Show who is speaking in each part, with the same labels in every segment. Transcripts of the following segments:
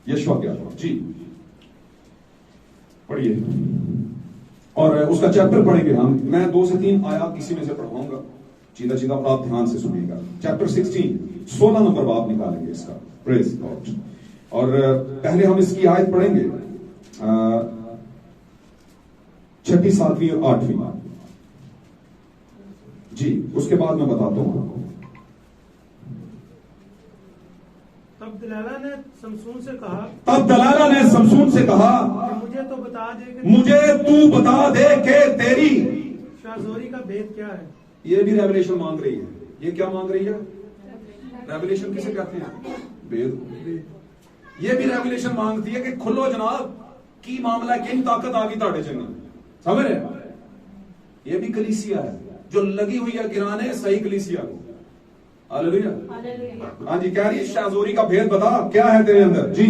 Speaker 1: Yeshua کیا جی پڑھیے اور اس کا چیپٹر پڑھیں گے ہم. میں 2 سے 3 آیات اسی میں سے پڑھاؤں گا چیدہ چیدہ, آپ دھیان سے سنیے گا. چیپٹر 16 نمبر باب نکالیں گے اس کا. پریز گاڈ. اور پہلے ہم اس کی آیت پڑھیں گے 6، 7 اور 8 جی. اس کے بعد میں بتاتا ہوں.
Speaker 2: تب دلالہ نے سمسون سے کہا مجھے تو
Speaker 1: بتا دے کہ تیری
Speaker 2: شاہزوری کا بھید کیا ہے.
Speaker 1: یہ بھی ریویلیشن مانگ رہی ہے. یہ کیا مانگ رہی ہے؟ ریویلیشن کسے کہتے ہیں؟ بھید. یہ بھی ریویلیشن مانگتی ہے کہ کھلو جناب کی معاملہ ہے, کہیں طاقت آ گئی تاڑے چنگا. سمجھ رہے؟ یہ بھی کلیسیا ہے جو لگی ہوئی ہے گرانے صحیح کلیسیا کو. ہاللیلویا. ہاں جی. کہہ رہی ہے شاہزوری کا بھید بتا کیا ہے تیرے اندر. جی.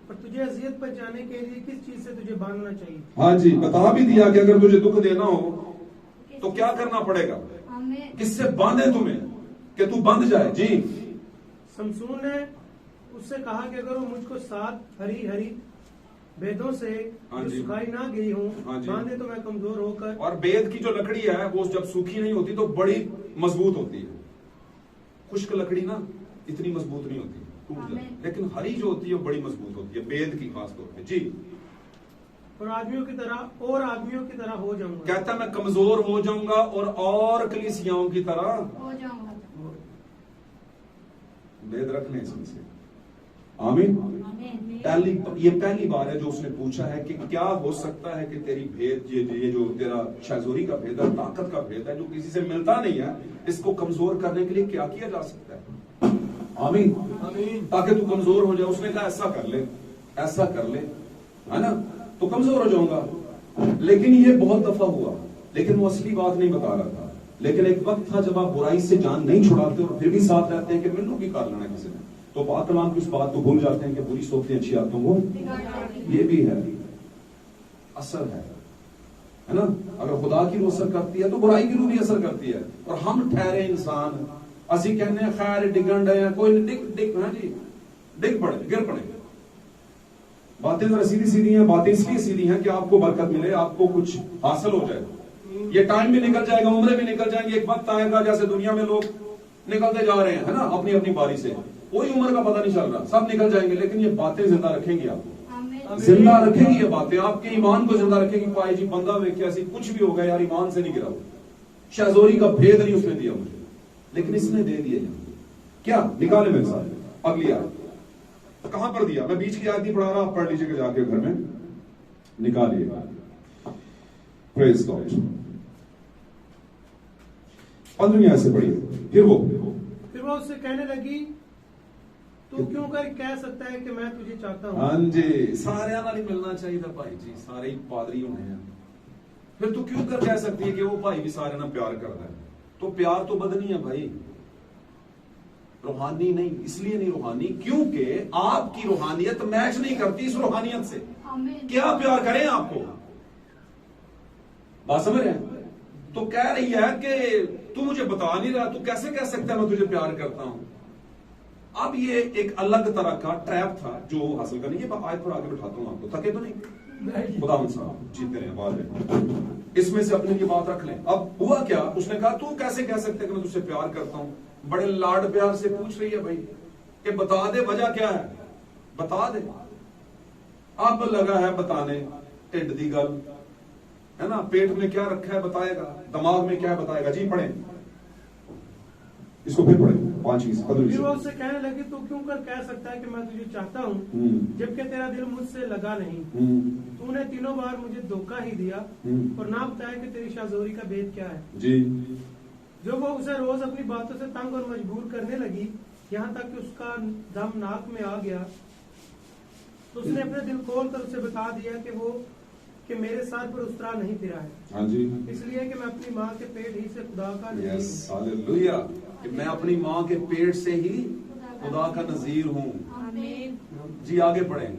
Speaker 2: اور تجھے اذیت پہنچانے کے لیے کس چیز سے تجھے باندھنا چاہیے.
Speaker 1: ہاں جی. بتا بھی دیا کہ اگر تجھے دکھ دینا ہو تو کیا کرنا پڑے گا, کس سے باندھے تمہیں کہ تو بندھ جائے. جی.
Speaker 2: سمسون نے اس سے کہا کہ اگر وہ مجھ کو 7 ہری بیدوں سے سکھائی نہ گئی ہوں باندھے تو میں کمزور ہو کر.
Speaker 1: اور بید کی جو لکڑی ہے وہ جب سوکھی نہیں ہوتی تو بڑی مضبوط ہوتی ہے. خشک لکڑی نا اتنی مضبوط نہیں ہوتی, ٹوٹ جاتی. لیکن ہری جو ہوتی ہے وہ بڑی مضبوط ہوتی ہے بید کی خاص طور پہ. جی.
Speaker 2: اور آدمیوں کی طرح ہو جاؤں گا.
Speaker 1: کہتا میں کمزور ہو جاؤں گا اور کلیسیاؤں کی طرح
Speaker 3: ہو جاؤں گا.
Speaker 1: بید رکھ لیں اس میں سے. آمین. یہ پہلی بار ہے جو اس نے پوچھا ہے کہ کیا ہو سکتا ہے کہ تیری بھید, یہ جو تیرا شاہزوری کا بھید ہے, طاقت کا بھید ہے جو کسی سے ملتا نہیں ہے, اس کو کمزور کرنے کے لیے کیا کیا جا سکتا ہے. آمین. تاکہ تو کمزور ہو جائے. اس نے کہا ایسا کر لے ہے نا تو کمزور ہو جاؤں گا. لیکن یہ بہت دفعہ ہوا, لیکن وہ اصلی بات نہیں بتا رہا تھا. لیکن ایک وقت تھا جب آپ برائی سے جان نہیں چھڑاتے اور پھر بھی ساتھ رہتے ہیں کہ ملوں کی کار لینا کسی نے, تو پاک کلام کی اس بات کو بھول جاتے ہیں کہ بری صحبتیں اچھی عادتوں کو. یہ بھی ہے اثر ہے نا. اگر خدا کی روح اثر کرتی ہے تو برائی کی روح بھی اثر کرتی ہے. اور ہم ٹھہرے انسان اسی کہنے ہیں خیر ڈگن ڈے ہیں, کوئی ڈگ پڑے گر پڑے. باتیں ذرا سیدھی ہیں. باتیں اس لیے سیدھی ہیں کہ آپ کو برکت ملے, آپ کو کچھ حاصل ہو جائے. یہ ٹائم بھی نکل جائے گا, عمریں بھی نکل جائیں گے. ایک وقت آئے گا جیسے دنیا میں لوگ نکلتے جا رہے ہیں نا اپنی اپنی باری سے, کوئی عمر کا پتہ نہیں چل رہا, سب نکل جائیں گے. لیکن یہ باتیں زندہ رکھیں گی, آپ کو زندہ رکھیں گی. یہ باتیں آپ کے ایمان کو زندہ رکھیں گی. پائے جی بندہ ویکھے ایسی کچھ بھی ہوگا یار ایمان سے نہیں گرا, شاہزوری کا بھید نہیں اس نے دیا مجھے, لیکن اس نے دے دیا. کیا نکالے میرے ساتھ اگلی آیت. کہاں پر دیا؟ میں بیچ کی آیت نہیں پڑھا رہا, آپ پڑھ لیجیے جا کے گھر میں نکالیے. پریز گاڈ. 15ویں آیت سے پڑھیے. پھر وہ
Speaker 2: اس سے کہنے لگی تو کیوں کر کہہ سکتا ہے کہ میں تجھے چاہتا ہوں.
Speaker 1: ہاں جی. سارے نہیں ملنا چاہیے تھا بھائی جی, سارے پادری ہونے ہیں. پھر تو کیوں کر کہہ سکتی ہے کہ وہ بھائی بھی سارے نہ پیار کرتا ہے. تو پیار تو بدنی ہے بھائی, روحانی نہیں. اس لیے نہیں روحانی کیونکہ آپ کی روحانیت میچ نہیں کرتی اس روحانیت سے. کیا پیار کریں آپ کو, بات سمجھ رہے ہیں؟ تو کہہ رہی ہے کہ تو مجھے بتا نہیں رہا, تو کیسے کہہ سکتا ہے میں تجھے پیار کرتا ہوں. اب یہ ایک الگ طرح کا ٹریپ تھا جو حاصل کرنے. یہ آیت پر آگے بٹھاتا ہوں آپ کو, تھکے تو نہیں؟ خدا صاحب جیتے رہے بعد اس میں سے اپنے یہ بات رکھ لیں. اب ہوا کیا, اس نے کہا تو کیسے کہہ سکتے کہ میں تجھ سے پیار کرتا ہوں. بڑے لاڈ پیار سے پوچھ رہی ہے بھائی کہ بتا دے وجہ کیا ہے, بتا دے. اب لگا ہے بتانے, ٹھڈ دی گل ہے نا, پیٹ میں کیا رکھا ہے بتائے گا, دماغ میں کیا بتائے گا. جی پڑھیں اس کو, پھر پڑھیں 5.
Speaker 2: پھر وہ اس سے کہنے لگی تو کیوں کر کہہ سکتا ہے کہ میں تجھے چاہتا ہوں جبکہ تیرا دل مجھ سے لگا نہیں. تو نے 3 بار مجھے دھوکہ ہی دیا اور نہ بتایا کہ تیری شاہزوری کا بھید کیا ہے.
Speaker 1: جی.
Speaker 2: جب وہ اسے روز اپنی باتوں سے تنگ اور مجبور کرنے لگی یہاں تک کہ اس کا دم ناک میں آ گیا, تو اس نے اپنے دل کھول کر اسے بتا دیا کہ میرے سر پر اس طرح نہیں پھرا ہے.
Speaker 1: ہاں جی. اس
Speaker 2: لیے کہ میں اپنی ماں کے پیٹ ہی سے خدا کا نظیر
Speaker 1: ہوں. ہاللیلویا. کہ میں اپنی ماں کے پیٹ سے ہی خدا کا نظیر ہوں.
Speaker 3: آمین.
Speaker 1: جی آگے پڑھیں.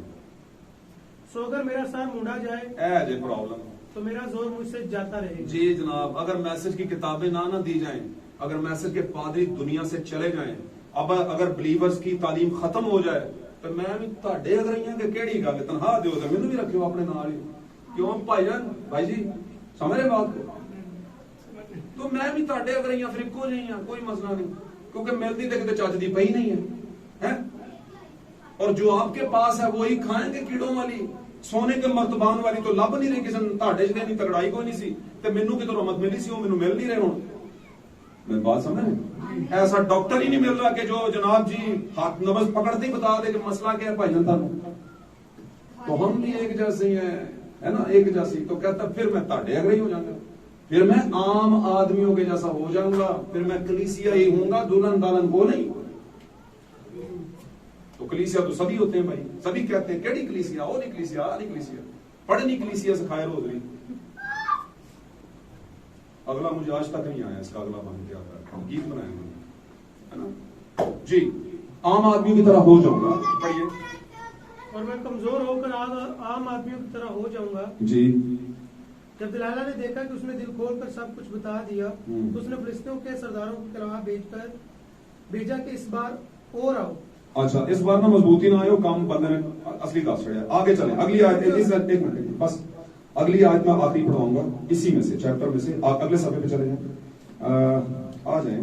Speaker 2: سو اگر میرا سر مونڈا جائے
Speaker 1: ایج پرابلم
Speaker 2: تو میرا زور مجھ سے جاتا رہے.
Speaker 1: جی جناب, اگر میسج کی کتابیں نہ دی جائیں, اگر میسج کے پادری دنیا سے چلے جائیں, اب اگر بلیورز کی تعلیم ختم ہو جائے تو میں بھی تہاڈے اگرائیاں کہ کیڑی گل تنخواہ دیو تے مینوں بھی رکھو اپنے نال ہی کیوں بھائی جان بھائی جی سمجھ رہے بات کو تو میں بھی تہاڈے اگرائیاں پھر اکو جہیاں کوئی مسئلہ نہیں کیونکہ ملتی تے کتے چج دی پئی نہیں ہے اور جو آپ کے پاس ہے وہی کھائیں گے کیڑوں والی سونے کے مرتبان والی تو لب نہیں رہی کسی تہاڈے چ نہیں تگڑائی کوئی نہیں سی تے مینوں کتوں رحمت ملی سی وہ مینوں مل نہیں رہے ہن میں بات سمجھ رہے ایسا ڈاکٹر ہی نہیں مل رہا کہ جو جناب جی ہاتھ نبض پکڑتے ہی بتا دے کہ مسئلہ کیا ہے بھائی جان تو ہم بھی ایک جیسے ہی ہیں ہے نا ایک جیسی تو کہتا پھر میں تہاڈے اگر ہی ہو جاؤں گا پھر میں عام آدمیوں کے جیسا ہو جاؤں گا پھر میں کلیسیا ہی ہوں گا دلہن دالن وہ نہیں تو کلیسیا تو سبھی ہوتے ہیں بھائی سبھی کہتے ہیں کیڑی کلیسیا وہ نہیں کلیسیا آ نہیں کلیسیا پڑھنی کلیسیا سکھائے روز نہیں اگلا مجھے آج تک نہیں آیا اس کا اگلا بن کیا گیت بنائے ہے نا جی عام آدمیوں کی طرح ہو جاؤں گا پڑھیے
Speaker 2: اور میں کمزور ہو کر عام آدمیوں کی طرح ہو جاؤں گا
Speaker 1: جی
Speaker 2: جب دلالہ نے دیکھا کہ اس نے دل کھول کر سب کچھ بتا دیا تو اس نے فلسطینیوں کے سرداروں کو کلوا بھیجا کہ اس بار اور آؤ
Speaker 1: اچھا اس بار نا مضبوطی نہ آئے کام بندے نے اصلی دس چڑھا آگے چلیں اگلی آیت ایک منٹ بس اگلی آیت میں آخری پڑھاؤں گا اسی میں سے چیپٹر میں سے اگلے صفحے پہ چلے جائیں آ جائیں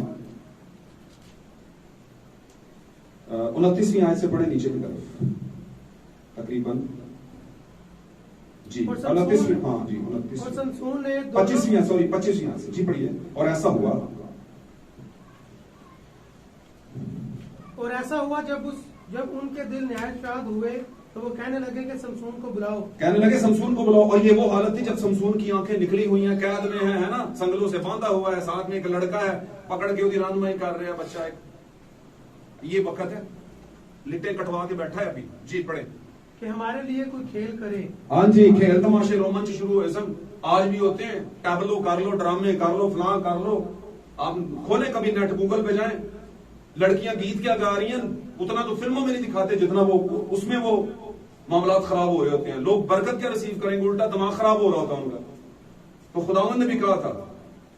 Speaker 1: 29ویں آیت سے پڑھیں نیچے کی طرف تقریباً جی 29ویں ہاں جی 25ویں سوری 25ویں آیت سے جی پڑھیے اور ایسا
Speaker 2: ہوا جب ان کے دل نہایت شاد ہوئے تو وہ کہنے لگے کہ سمسون کو
Speaker 1: بلاؤ اور یہ وہ حالت تھی جب سمسون کی آنکھیں نکلی ہوئی ہیں قید میں ہے نا سنگلوں سے باندھا ہوا ہے ساتھ میں ایک لڑکا ہے پکڑ کے اسے رہنمائی کر رہے ہیں بچہ ایک یہ وقت ہے لٹیں کٹوا کے بیٹھا ہے ابھی جی پڑھیں
Speaker 2: کہ ہمارے لیے کوئی کھیل کرے
Speaker 1: ہاں جی کھیل تماشے رومنچ شروع ہوئے سب آج بھی ہوتے ہیں ٹیبلو کر لو ڈرامے کر لو فلاں کر لو آپ کھولیں کبھی نیٹ گوگل پہ جائیں لڑکیاں گیت کیا گا رہی ہیں اتنا تو فلموں میں نہیں دکھاتے جتنا وہ اس میں وہ معاملات خراب ہو رہے ہوتے ہیں لوگ برکت کیا ریسیو کریں گے الٹا دماغ خراب ہو رہا ہوتا ان کا تو خداوند نے بھی کہا تھا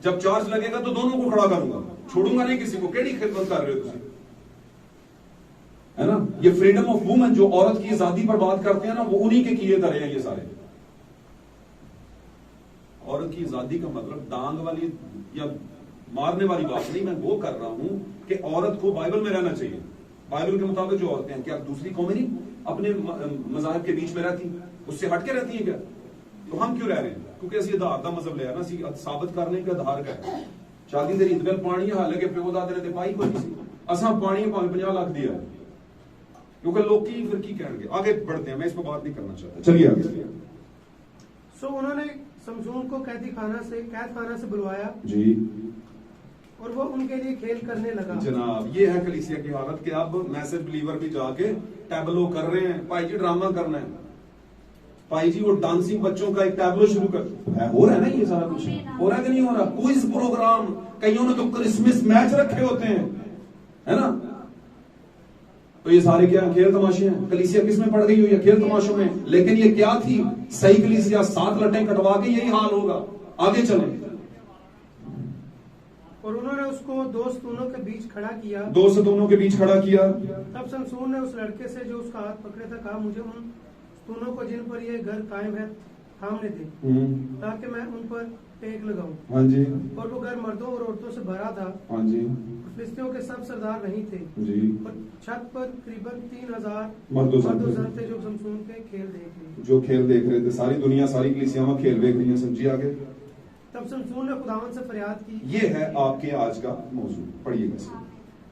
Speaker 1: جب چارج لگے گا تو دونوں کو کھڑا کروں گا چھوڑوں گا نہیں کسی کو کیڑی خدمت کر رہے ہو ہے نا یہ فریڈم آف وومن جو عورت کی آزادی پر بات کرتے ہیں نا وہ انہی کے کیے دھرے ہیں یہ سارے عورت کی آزادی کا مطلب ڈانگ والی یا مارنے والی بات نہیں میں وہ کر رہا ہوں کہ عورت کو بائبل میں رہنا چاہیے بائبل کے مطابق جو عورتیں ہیں کیا دوسری قومیں نہیں اپنے مذاہب کے بیچ میں رہتی اس سے ہٹ کے رہتی ہیں کیا تو ہم کیوں رہ رہے ہیں کیونکہ اسی آدھار دا مذہب لیا نا اسی ثابت کرنے کا آدھار کا ہے شادی دے عید گل پانی حالانکہ پیو دادے نے پائی کوئی نہیں اساں پانی 50 لاکھ دیا کیونکہ لوگ کی پھر کی کہیں گے آگے بڑھتے ہیں میں اس پہ بات نہیں کرنا چاہتا چلیے آگے
Speaker 2: سو انہوں نے سمسون کو قید خانہ سے بلوایا
Speaker 1: جی
Speaker 2: اور وہ ان کے لیے کھیل کرنے لگا
Speaker 1: جناب یہ ہے کلیسیا کی حالت کہ اب میسج بلیور بھی جا کے ٹیبلو کر رہے ہیں بھائی جی ڈرامہ کرنا ہے بھائی جی وہ ڈانسنگ بچوں کا ایک ٹیبلو شروع کر ہو رہا ہے نا یہ سارا کچھ ہو رہا ہے کہ نہیں ہو رہا کوئز پروگرام کئیوں نے تو کرسمس میچ رکھے ہوتے ہیں ہے نا تو یہ سارے کیا کھیل تماشے ہیں کلیسیا کس میں پڑ گئی ہوئی ہے کھیل تماشوں میں لیکن یہ کیا تھی صحیح کلیسیا 7 لٹیں کٹوا کے یہی حال ہوگا آگے چلیں
Speaker 2: اور انہوں نے اس کو دو ستونوں کے بیچ کھڑا کیا تب سمسون نے اس لڑکے سے جو اس کا ہاتھ پکڑے تھا کہا مجھے ان ستونوں کو جن پر یہ گھر قائم ہے تھامنے دے تاکہ میں ان پر ٹیک لگاؤں
Speaker 1: ہاں جی
Speaker 2: اور وہ گھر مردوں اور عورتوں سے بھرا تھا
Speaker 1: ہاں جی
Speaker 2: فلسطینیوں کے سب سردار نہیں تھے
Speaker 1: جی
Speaker 2: اور چھت پر تقریباً 3000
Speaker 1: مرد و
Speaker 2: زن تھے جو سمسون کے کھیل
Speaker 1: دیکھ رہے تھے ساری دنیا ساری کلیسیاں کھیل دیکھ رہی ہیں سب جی آگے
Speaker 2: تب سمسون نے خداوند سے فریاد کی
Speaker 1: یہ ہے آپ کے آج کا موضوع پڑھیے گا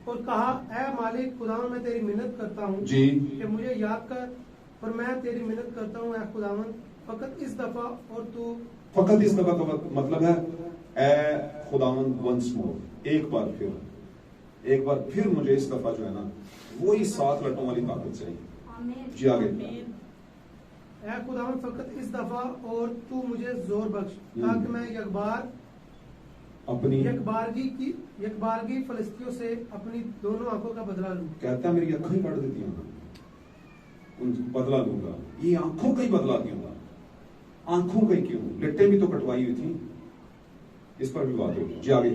Speaker 2: اور کہا اے مالک خداوند میں تیری منت کرتا ہوں
Speaker 1: جی
Speaker 2: کہ مجھے یاد کر اور میں تیری منت کرتا ہوں اے خداوند فقط اس دفعہ کا
Speaker 1: مطلب ہے اے خداوند ونس مور ایک بار پھر مجھے اس دفعہ جو ہے نا وہی 7 لٹوں والی طاقت چاہیے جی آگے
Speaker 2: اے خداوند فقط اس دفعہ اور تو مجھے زور بخش تاکہ میں یکبارگی فلسطینیوں سے اپنی دونوں آنکھوں کا بدلہ لوں
Speaker 1: کہتا ہے میری آنکھیں ہی کاٹ دیتی ہیں ان بدلہ لوں گا یہ آنکھوں کا ہی بدلا دوں گا آنکھوں کا ہی کیوں لٹیں بھی تو کٹوائی ہوئی تھی اس پر بھی بات ہوگی جی آگے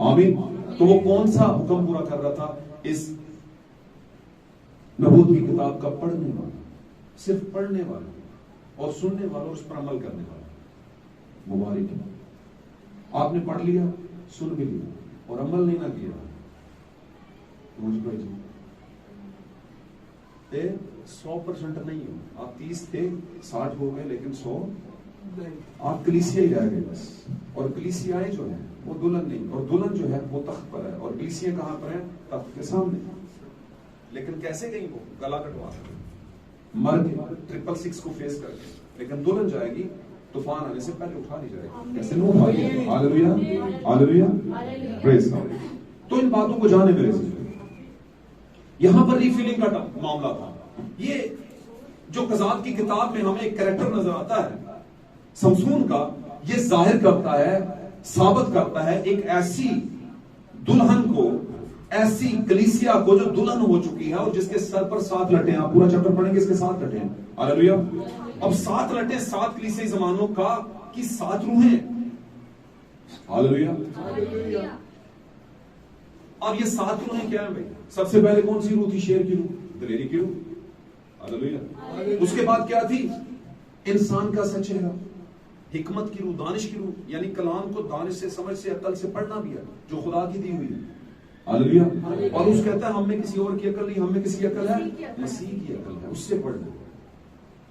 Speaker 1: آمین. تو وہ کون سا حکم پورا کر رہا تھا؟ اس نبوت کی کتاب کا پڑھنے والا، صرف پڑھنے والا اور سننے والا اور اس پر عمل کرنے والا مبارک ہے. آپ نے پڑھ لیا، سن بھی لیا اور عمل نہیں نہ کیا، مجھ بھائی جی 100% نہیں ہو. آپ 30 تھے، 60 ہو گئے، لیکن 100 آپ کلیسیا ہی رہ گئے بس. اور کلیسیائیں جو ہیں وہ دلہن نہیں، اور دلہن جو ہے وہ تخت پر ہے، اور کلیسیا کہاں پر ہے؟ تخت کے سامنے. لیکن کیسے گئی؟ وہ گلا کٹوا مر کے 666 کو فیس کر کے. لیکن دلہن جائے گی طوفان آنے سے پہلے اٹھا نہیں جائے گی. کیسے نہیں اٹھا گی؟ ہاللویہ ہاللویہ پریز گاڈ. تو ان باتوں کو جانے میرے سے یہاں پر ریفیلنگ کا معاملہ تھا. یہ جو قضات کی کتاب میں ہمیں ایک کریکٹر نظر آتا ہے سمسون کا، یہ ظاہر کرتا ہے، ثابت کرتا ہے ایک ایسی دلہن کو، ایسی کلیسیا کو جو دلہن ہو چکی ہے اور جس کے سر پر 7 لٹیں. آپ پورا چیپٹر پڑھیں گے، اس کے 7 لٹیں. ہاللویہ. اب 7 لٹیں 7 کلیسیائی زمانوں کا کی 7 روحیں. ہاللویہ. اب یہ 7 روحیں کیا ہیں بھائی؟ سب سے پہلے کون سی روح تھی؟ شیر کی روح، دلیری کی روح. ہاللویہ. اس کے بعد کیا تھی؟ انسان کا سچ چہرہ، حکمت کی روح، دانش کی روح، یعنی کلام کو دانش سے، سمجھ سے، عقل سے پڑھنا بھی ہے جو خدا کی دی ہوئی ہے. ہاللویہ. اور اس کہتا ہے ہم میں کسی اور کی عقل نہیں، ہم میں کسی کی عقل ہے؟ مسیح کی عقل ہے، اس سے پڑھنا.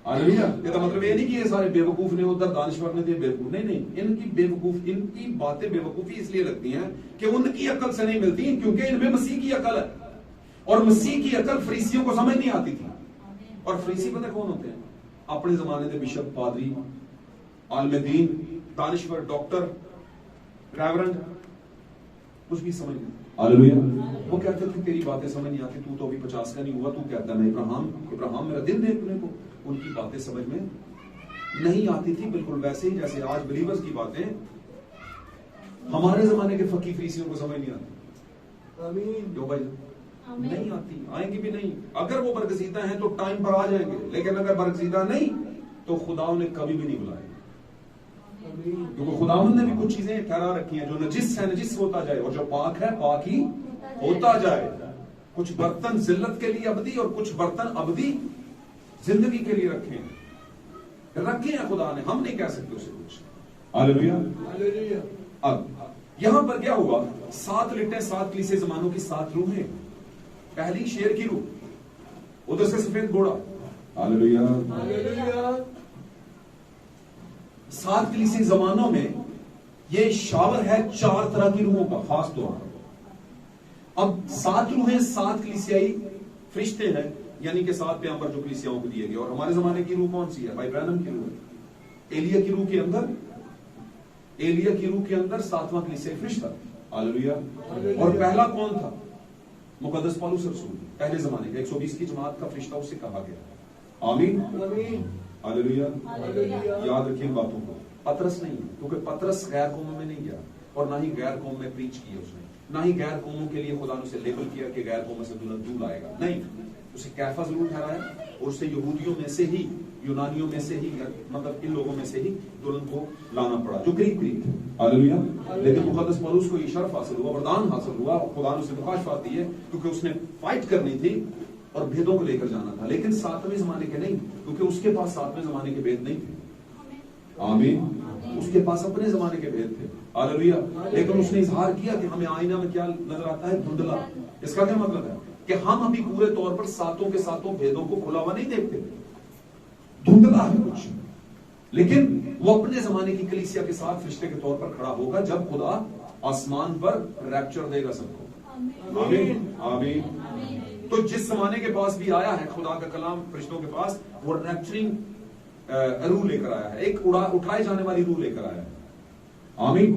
Speaker 1: ہاللویہ. یہ تو مطلب یہ نہیں کہ یہ سارے بے وقوف نے ادھر دانشور نے دے بے وقوف، نہیں نہیں. ان کی بے وقوف، ان کی باتیں بے وقوفی اس لیے لگتی ہیں کہ ان کی عقل سے نہیں ملتی، کیونکہ ان میں مسیح کی عقل ہے. اور مسیح کی عقل فریسیوں کو سمجھ نہیں آتی تھی. اور فریسی پتہ کون ہوتے ہیں؟ اپنے زمانے کے بشپ، پادری، عالم دین، دانشور، ڈاکٹر، ریورنڈ، کچھ بھی سمجھ نہیں. ہاللویہ. وہ کہتے تھے تیری باتیں سمجھ نہیں آتی، تو ابھی 50 کا نہیں ہوا، تو کہتا ہے میں ابراہم میرا دل دیکھنے کو. ان کی باتیں سمجھ میں نہیں آتی تھی، بالکل ویسے ہی جیسے آج بلیورز کی باتیں ہمارے زمانے کے فقی فریسیوں کو سمجھ نہیں آتی. آمین. جو بھائی نہیں آتی، آئیں گی بھی نہیں. اگر وہ برگزیدہ ہیں تو ٹائم پر آ جائیں گے، لیکن اگر برگزیدہ نہیں تو خدا انہیں کبھی بھی نہیں بلائے. کیونکہ خداوند نے بھی کچھ چیزیں ٹھہرا رکھی ہیں، جو نجس ہے نجس ہوتا جائے، اور جو پاک ہے پاک ہی ہوتا جائے. کچھ برتن ذلت کے لیے ابدی اور کچھ برتن ابدی زندگی کے لیے رکھے ہیں خدا نے. ہم نہیں کہہ سکتے اسے کچھ. ہاللویہ. اب یہاں پر کیا ہوا؟ 7 لٹیں 7 کلیسیائی زمانوں کی 7 روحیں. پہلی شیر کی روح، ادھر سے سفید گھوڑا. ہاللویہ. 7 کلیسیائی زمانوں میں یہ شاور ہے 4 طرح کی روحوں کا خاص طور پر. اب 7 روحیں 7 کلیسیائی فرشتے ہیں، یعنی کہ 7 پیغمبر جو کلیسیاؤں کو دیے گئے. اور ہمارے زمانے کی روح کون سی ہے؟ بھائی برانم کی روح ہے. ایلیا کی روح کے اندر 7واں کلیسیائی فرشتہ. ہاللویہ. اور پہلا کون تھا؟ مقدس پالوس رسول، پہلے زمانے کا 120 کی جماعت کا فرشتہ اسے کہا گیا. آمین. ہاللویہ. یاد رکھیں باتوں کو. پترس نہیں ہے، کیونکہ پترس غیر قوموں میں نہیں گیا، اور نہ ہی غیر قوم میں پریچ کیا اس نے، نہ ہی غیر قوموں کے لیے خدا نے اسے لیبل کیا کہ غیر قوموں سے دلہن دور آئے گا. نہیں، اسے کیفا ضرور ٹھہرایا اور اسے یہودیوں میں سے ہی، یونانیوں میں سے ہی، مطلب ان لوگوں میں سے ہی دلہن کو لانا پڑا جو قریب تھے. ہاللویہ. لیکن مقدس پولس کو یہ شرف حاصل ہوا، وردان حاصل ہوا، خدا نے اسے مکاشفات دی ہے، کیونکہ اس نے فائٹ کرنی تھی اور بھیدوں کو لے کر جانا تھا. لیکن 7ویں زمانے کے نہیں، کیونکہ اس کے پاس 7ویں زمانے کے بھید نہیں تھے. آمین. اس کے پاس اپنے زمانے کے بھید تھے. ہاللویہ. لیکن اس نے اظہار کیا کہ ہمیں آئینہ میں کیا نظر آتا ہے؟ دھندلا. اس کا کیا مطلب ہے؟ کہ ہم ابھی پورے طور پر 7 کے 7 بھیدوں کو کھلا ہوا نہیں دیکھتے، دھندلا ہے کچھ. لیکن وہ اپنے زمانے کی کلیسیا کے ساتھ فرشتے کے طور پر کھڑا ہوگا جب خدا آسمان پر ریپچر دے گا سب کو. آمین. آمین. تو جس زمانے کے پاس بھی آیا ہے خدا کا کلام فرشتوں کے پاس، وہ ریپچرنگ روح لے کر آیا ہے، ایک اٹھائے جانے والی روح لے کر آیا ہے. آمین.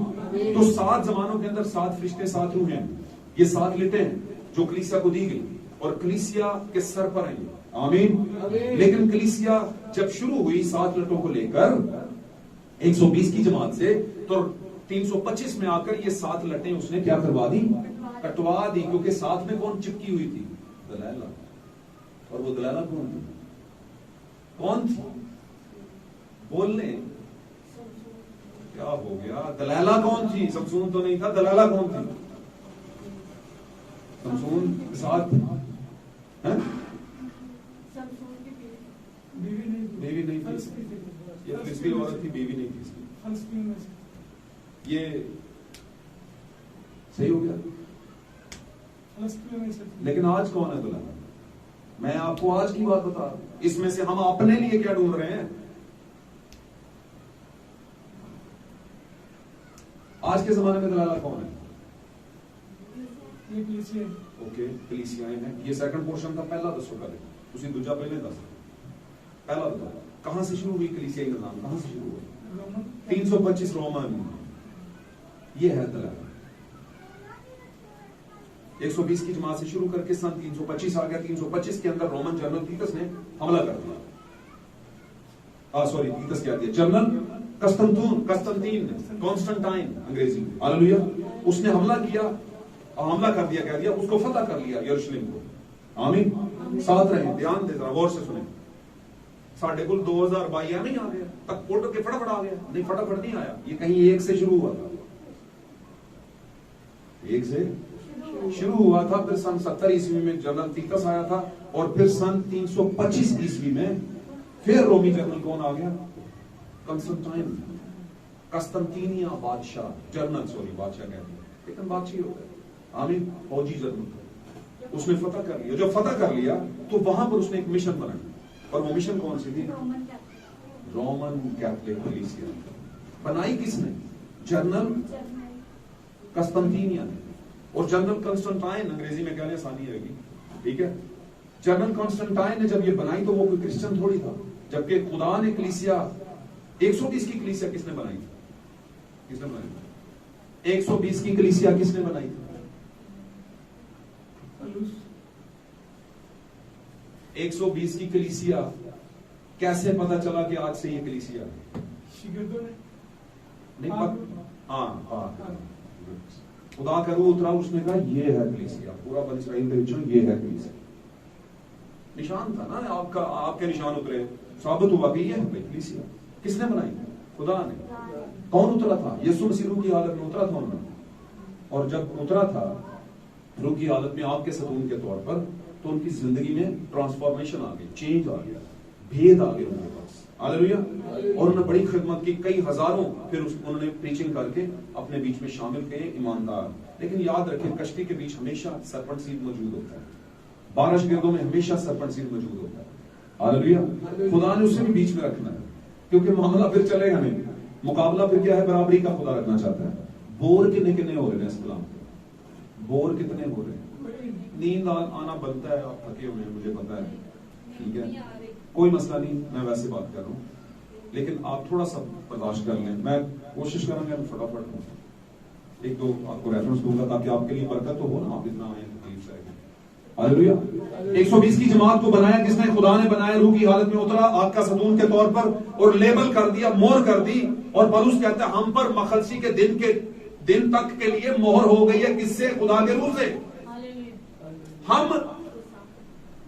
Speaker 1: تو 7 زمانوں کے اندر 7 فرشتے 7 روح ہیں. یہ 7 لٹیں ہیں جو کلیسیا کو دی گئی اور کلیسیا کے سر پر ہیں. آمین. لیکن کلیسیا جب شروع ہوئی 7 لٹوں کو لے کر 120 کی جماعت سے، تو 325 میں آ کر یہ 7 لٹیں اس نے کیا کروا دی؟ کٹوا دی. کیونکہ 7 میں کون چپکی ہوئی تھی؟ دلائلہ. اور وہ دلائلہ کون تھی؟ کون تھی؟ بولنے کیا ہو گیا؟ دلائلہ کون تھی؟ سمسون تو نہیں تھا، دلائلہ کون تھی؟ سمسون کے ساتھ بیوی نہیں تھی، یہ فلسطین عورت تھی، بیوی نہیں تھی اس کی. یہ صحیح ہو گیا. لیکن آج کون ہے دلہا؟ میں آپ کو آج کی بات بتا رہا ہوں. اس میں سے ہم اپنے لیے کیا ڈھونڈ رہے ہیں؟ آج کے زمانے میں دلالہ کون ہے؟ اوکے، کلیسیاں ہیں. یہ سیکنڈ پورشن تھا. پہلا دسو پہلے، اسی دوجا پہلے دس. پہلا بتاؤ کہاں سے شروع ہوئی کلیسیائی نظام؟ کہاں سے شروع ہوا؟ 325 رومن. یہ ہے دلالہ. 120 کی جماعت سے شروع کر کے سن 325 آ گیا. 325 کے اندر رومن جنرل تیتس نے حملہ کر دیا. سوری، تیتس کیا دیا؟ جنرل قسطنطین کانسٹنٹائن انگریزی میں. ہاللویا. اس نے حملہ کیا، حملہ کر دیا، کہہ دیا اس کو فتح کر لیا یروشلم کو. آمین. ساتھ رہیں، دھیان دے ذرا غور سے سنیں. ساڑھے کل 2022 نہیں آ گیا تک اٹھ کے فٹافٹ آ گیا. نہیں، فٹافٹ نہیں آیا. یہ کہیں ایک سے شروع ہوا تھا، ایک سے شروع ہوا تھا. پھر سن 70 عیسوی میں جنرل تیتس آیا تھا، اور پھر سن 325 عیسوی میں پھر رومی جنرل کون آ گیا؟ کنسٹنٹائن، قسطنطینیہ بادشاہ. جنرل، سوری، بادشاہ کہتے ہیں لیکن بادشاہ ہوتا ہے. آمین. فوجی جنرل. اس نے فتح کر لیا. جب فتح کر لیا تو وہاں پر اس نے ایک مشن بنائی. اور وہ مشن کون سی تھی؟ رومن کیتھولک کلیسیا. بنائی کس نے؟ جنرل قسطنطینیہ نے. اور جنرل کنسٹنٹائن، انگریزی میں کہنے آسانی رہے گی، ٹھیک ہے. جنرل کنسٹنٹائن نے جب یہ بنائی تو وہ کوئی کرسچن تھوڑی تھا. جبکہ خدا نے کلیسیا 120 کی کلیسیا کس نے بنائی تھی؟ کس نے بنائی تھی 120 کی کلیسیا؟ کس نے بنائی تھی؟ 120 کی کلیسیا کیسے پتا چلا کہ آج سے یہ کلیسیا ہے؟ نہیں ہاں، خدا کا روح اترا، اس نے کہا یہ ہے کلیسیا. پورا بنی اسرائیل کے وچوں یہ ہے کلیسیا. نشان تھا نا آپ کے نشان اترے، ثابت ہوا کہ یہ ہے کلیسیا. کس نے بنائی؟ خدا نے. کون اترا تھا؟ یسوع مسیح روح کی حالت میں اترا تھا انہوں نے. اور جب اترا تھا روح کی حالت میں آپ کے ستون کے طور پر، تو ان کی زندگی میں ٹرانسفارمیشن آ گئی، چینج آ گیا، بھید آ گیا ان کے پاس. ہاللویا. اور انہوں نے بڑی خدمت کی، کئی ہزاروں پھر انہوں نے پریچنگ کر کے اپنے بیچ میں شامل کیے ایماندار. لیکن یاد رکھیں کشتی کے بیچ ہمیشہ سرپنٹ سیڈ موجود ہوتا ہے. 12 شاگردوں میں ہمیشہ سرپنٹ سیڈ موجود ہوتا ہے. ہاللویا. خدا نے اسے بھی بیچ میں رکھنا ہے، کیونکہ معاملہ پھر چلے گا نہیں. مقابلہ پھر کیا ہے؟ برابری کا خدا رکھنا چاہتا ہے. بور کتنے ہو رہے ہیں اس کلام پہ؟ بور کتنے ہو رہے ہیں؟ نیند آنا بنتا ہے، آپ تھکے ہوئے ہیں مجھے پتا ہے، ٹھیک ہے، کوئی مسئلہ نہیں. میں ویسے بات کر رہا ہوں، لیکن آپ تھوڑا سا برداشت کر لیں. میں کوشش کروں گا فٹافٹ ہوں. ایک دو آپ کو ریفرنس دوں گا تاکہ آپ کے لیے برکت تو ہو نا. آپ اتنا آئے تکلیف سے. ہاللویا. 120 کی جماعت کو بنایا کس نے؟ خدا نے بنایا. روح کی حالت میں اترا آگ کا ستون کے طور پر، اور لیبل کر دیا، مہر کر دی. اور پولس کہتا ہے ہم پر مخلصی کے دن تک کے لیے مہر ہو گئی ہے. کس سے؟ خدا کے روح سے. ہم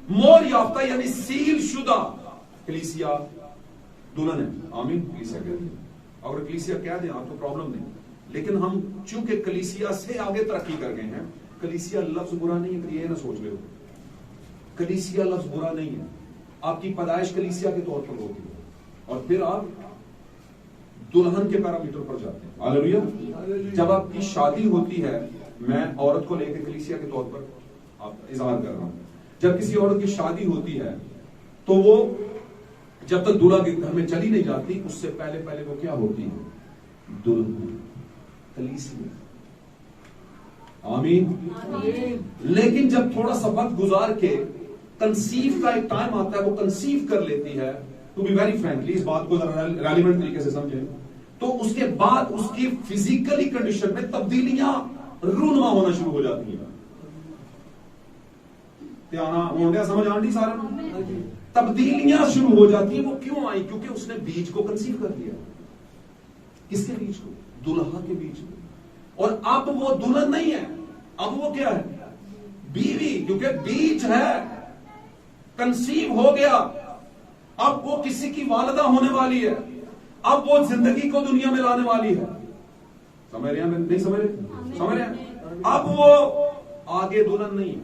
Speaker 1: مہر یافتہ یعنی سیل شدہ کلیسیا دلہن ہے. آمین. کلیسیا کہتے ہیں. اگر کلیسیا کہہ دیں آپ تو پرابلم نہیں. لیکن ہم چونکہ کلیسیا سے آگے ترقی کر گئے ہیں. کلیسیا لفظ برا نہیں ہے، یہ نہ سوچ لے. کلیسیا لفظ برا نہیں ہے. آپ کی پیدائش کلیسیا کے طور پر ہوتی ہے، اور پھر آپ دلہن کے پیرامیٹر پر جاتے ہیں. ہاللویا. جب آپ کی شادی ہوتی ہے، میں عورت کو لے کے کلیسیا کے طور پر آپ اظہار کر رہا ہوں. جب کسی عورت کی شادی ہوتی ہے تو وہ جب تک دلہا کے گھر میں چلی نہیں جاتی، اس سے پہلے وہ کیا ہوتی ہے؟ دلہن، کلیسیا. آمین. لیکن جب تھوڑا سا وقت گزار کے کنسیو کا ایک ٹائم آتا ہے، وہ کنسیو کر لیتی ہے. ٹو بی ویری فرینکلی اس بات کو ریلیونٹ طریقے سے سمجھیں تو اس کے بعد اس کی فزیکلی کنڈیشن میں تبدیلیاں رونما ہونا شروع ہو جاتی ہیں. سمجھ آنٹی سارا؟ تبدیلیاں شروع ہو جاتی ہیں. وہ کیوں آئی؟ کیونکہ اس نے بیج کو کنسیو کر دیا. کس کے بیج کو؟ دلہا کے بیج کو. اور اب وہ دلہن نہیں ہے، اب وہ کیا ہے؟ بیوی. کیونکہ بیج ہے، کنسیو ہو گیا. اب وہ کسی کی والدہ ہونے والی ہے. اب وہ زندگی کو دنیا میں لانے والی ہے. سمجھ رہے ہیں؟ نہیں سمجھ رہے؟ سمجھ رہے ہیں؟ اب وہ آگے دلہن نہیں ہے،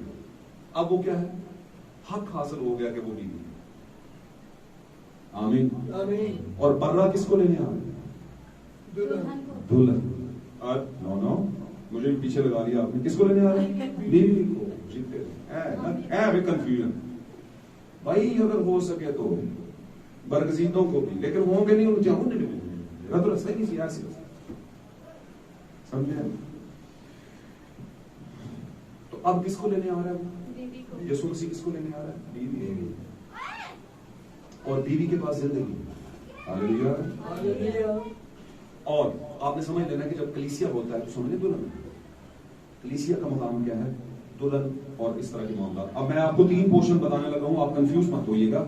Speaker 1: اب وہ کیا ہے؟ حق حاصل ہو گیا کہ وہ بیوی ہے. آمین. اور برا کس کو لینے آ رہے؟ دلہن. نو نو مجھے بھی پیچھے لگا لیا آپ نے. کس کو لینے آ رہے ہیں؟ بیوی کو. کنفیوژن. بھائی اگر ہو سکے تو برگزیدوں کو بھی، لیکن ہوں گے نہیں ان چاہوں نہیں صحیح سیاسی سمجھے. تو اب کس کو لینے آ رہا ہے؟ یسوع مسیح کس کو لینے آ رہا ہے؟ بیوی. اور بیوی کے پاس زندگی. ہاللیلویا. اور آپ نے سمجھ لینا کہ جب کلیسیا ہوتا ہے تو سمجھے دلہن. کلیسیا کا مقام کیا ہے؟ دلہن اور اس طرح کے معاملات. اب میں آپ کو 3 پورشن بتانے لگا ہوں، آپ کنفیوز مت ہوئیے گا.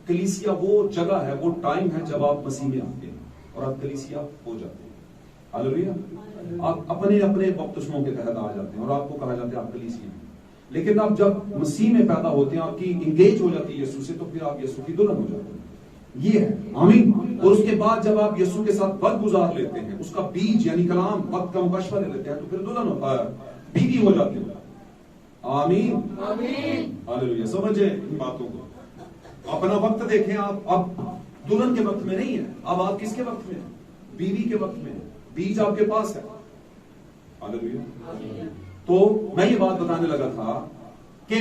Speaker 1: کلیسیا وہ جگہ ہے، وہ ٹائم ہے جب آپ مسیح میں آتے ہیں اور آپ کلیسیا ہو جاتے ہیں. ہاللیلویا. آپ اپنے اپنے بپتسموں کے تحت آ جاتے ہیں اور آپ کو کہا جاتا ہے آپ کلیسیا ہیں. لیکن آپ جب مسیح میں پیدا ہوتے ہیں، آپ کی انگیج ہو جاتی ہے یسوع سے، تو پھر آپ یسوع کی دلہن ہو جاتے ہیں. یہ ہے. آمین. اور اس کے بعد جب آپ یسوع کے ساتھ وقت گزار لیتے ہیں، اس کا بیج یعنی کلام وقت کا مشورہ لے لیتے ہیں، تو پھر دلہن ہوتا ہے، بیوی ہو جاتی ہے. آمین. ہاللیلویا. سمجھے ان باتوں کو. اپنا وقت دیکھیں آپ. اب دلہن کے وقت میں نہیں ہے، اب آپ کس کے وقت میں؟ بیوی کے وقت میں. بیج آپ کے پاس ہے. ہاللیلویا. تو میں یہ بات بتانے لگا تھا کہ